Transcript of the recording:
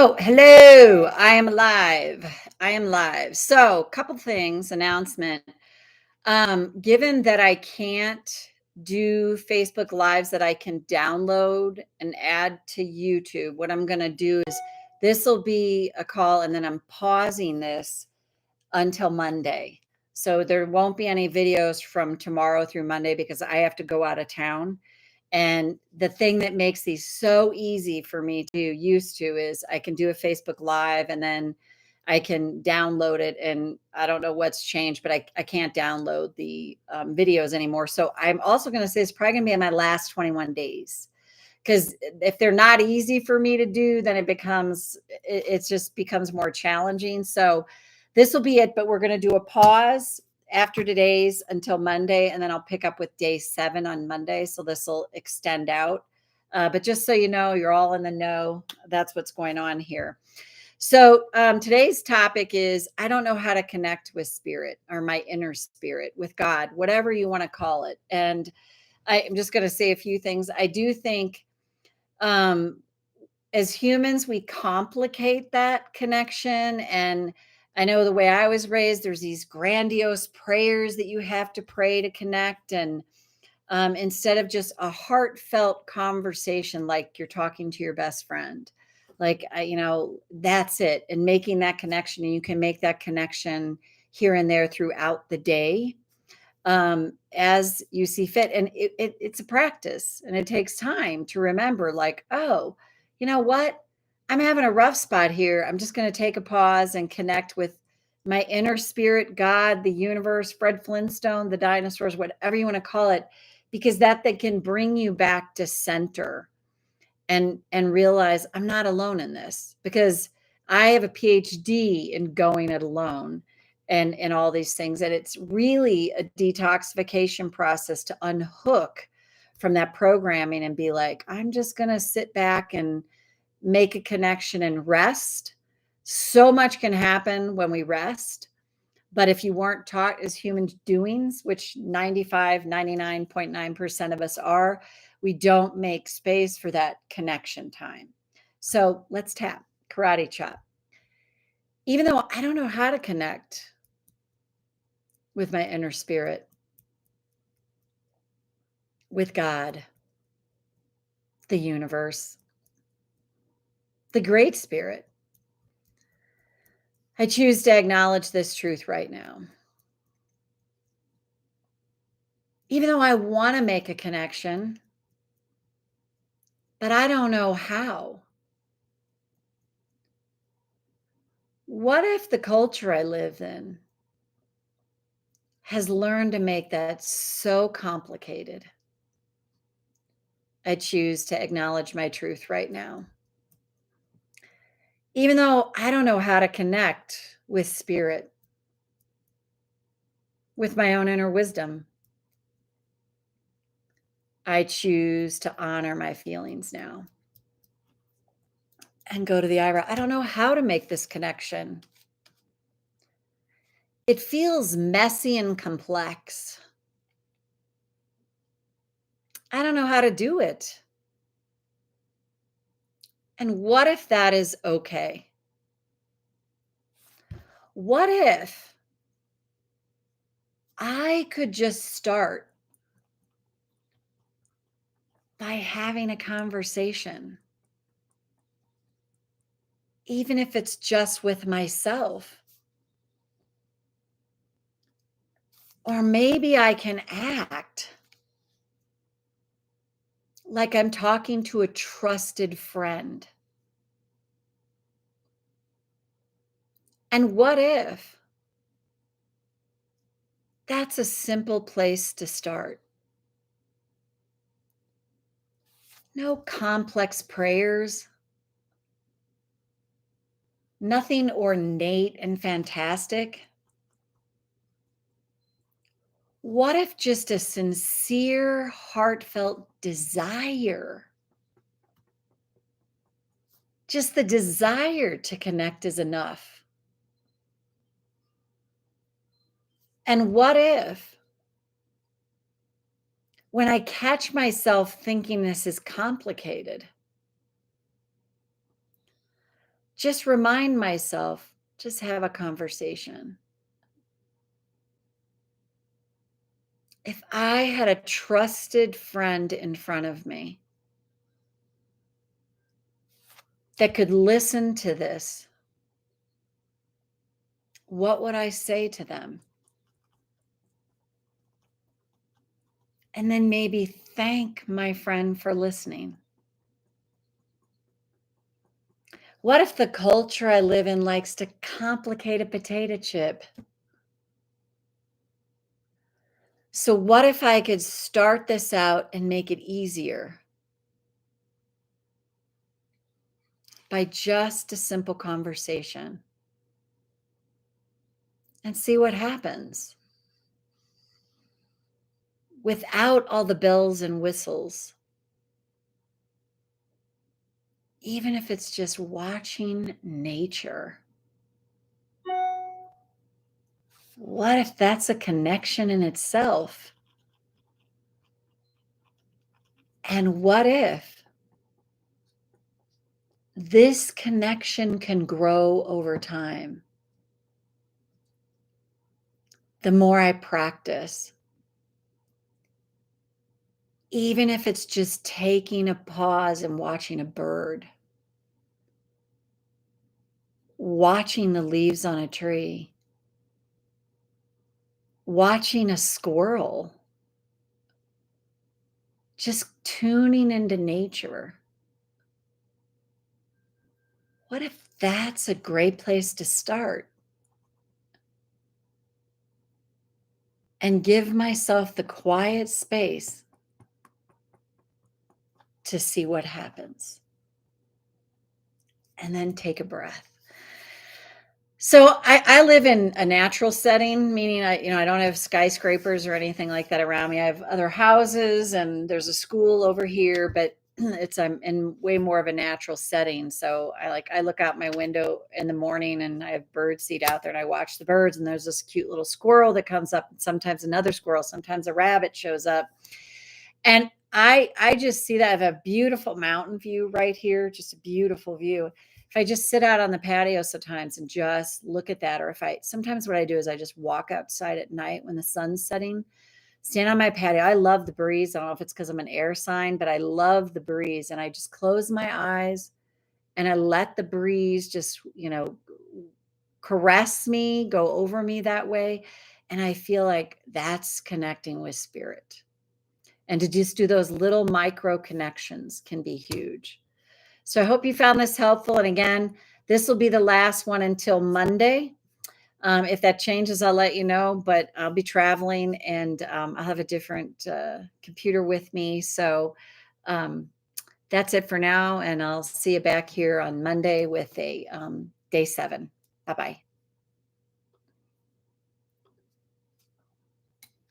Oh, hello. I am live. I am live. So, couple things, announcement. Given that I can't do Facebook Lives that I can download and add to YouTube, what I'm going to do is this will be a call and then I'm pausing this until Monday. So there won't be any videos from tomorrow through Monday because I have to go out of town. And the thing that makes these so easy for me to used to is I can do a Facebook Live and then I can download it. And I don't know what's changed, but I can't download the videos anymore. So I'm also going to say it's probably going to be in my last 21 days because if they're not easy for me to do, then it just becomes more challenging. So this will be it, but we're going to do a pause after today's until Monday, and then I'll pick up with day 7 on Monday. So this will extend out. But just so you know, you're all in the know. That's what's going on here. So today's topic is I don't know how to connect with spirit or my inner spirit with God, whatever you want to call it. And I'm just going to say a few things. I do think um, as humans, we complicate that connection. And I know the way I was raised, there's these grandiose prayers that you have to pray to connect. And instead of just a heartfelt conversation, like you're talking to your best friend, like, that's it. And making that connection, and you can make that connection here and there throughout the day as you see fit. And it's a practice and it takes time to remember, like, oh, you know what? I'm having a rough spot here. I'm just going to take a pause and connect with my inner spirit, God, the universe, Fred Flintstone, the dinosaurs, whatever you want to call it, because that they can bring you back to center and realize I'm not alone in this because I have a PhD in going it alone and all these things. And it's really a detoxification process to unhook from that programming and be like, I'm just going to sit back and make a connection and rest. So much can happen when we rest. But if you weren't taught as human doings, which 95, 99.9% of us are, we don't make space for that connection time. So let's tap, karate chop. Even though I don't know how to connect with my inner spirit, with God, the universe, the great spirit, I choose to acknowledge this truth right now. Even though I want to make a connection, but I don't know how. What if the culture I live in has learned to make that so complicated? I choose to acknowledge my truth right now. Even though I don't know how to connect with spirit, with my own inner wisdom, I choose to honor my feelings now and go to the eyebrow. I don't know how to make this connection. It feels messy and complex. I don't know how to do it. And what if that is okay? What if I could just start by having a conversation, even if it's just with myself? Or maybe I can act like I'm talking to a trusted friend. And what if that's a simple place to start? No complex prayers, nothing ornate and fantastic. What if just a sincere, heartfelt desire, just the desire to connect is enough? And what if, when I catch myself thinking this is complicated, just remind myself, just have a conversation. If I had a trusted friend in front of me that could listen to this, what would I say to them? And then maybe thank my friend for listening. What if the culture I live in likes to complicate a potato chip? So, what if I could start this out and make it easier by just a simple conversation and see what happens without all the bells and whistles? Even if it's just watching nature. What if that's a connection in itself? And what if this connection can grow over time? The more I practice, even if it's just taking a pause and watching a bird, watching the leaves on a tree, watching a squirrel, just tuning into nature. What if that's a great place to start? And give myself the quiet space to see what happens. And then take a breath. So I live in a natural setting, meaning I don't have skyscrapers or anything like that around me. I have other houses and there's a school over here, but I'm in way more of a natural setting. So I look out my window in the morning and I have bird seed out there and I watch the birds and there's this cute little squirrel that comes up and sometimes another squirrel, sometimes a rabbit shows up. And I just see that I have a beautiful mountain view right here, just a beautiful view. If I just sit out on the patio sometimes and just look at that, or if I sometimes what I do is I just walk outside at night when the sun's setting, stand on my patio. I love the breeze. I don't know if it's because I'm an air sign, but I love the breeze. And I just close my eyes and I let the breeze just, caress me, go over me that way. And I feel like that's connecting with spirit. And to just do those little micro connections can be huge. So I hope you found this helpful. And again, this will be the last one until Monday. If that changes, I'll let you know, but I'll be traveling and I'll have a different computer with me. So um, that's it for now. And I'll see you back here on Monday with a day 7. Bye-bye.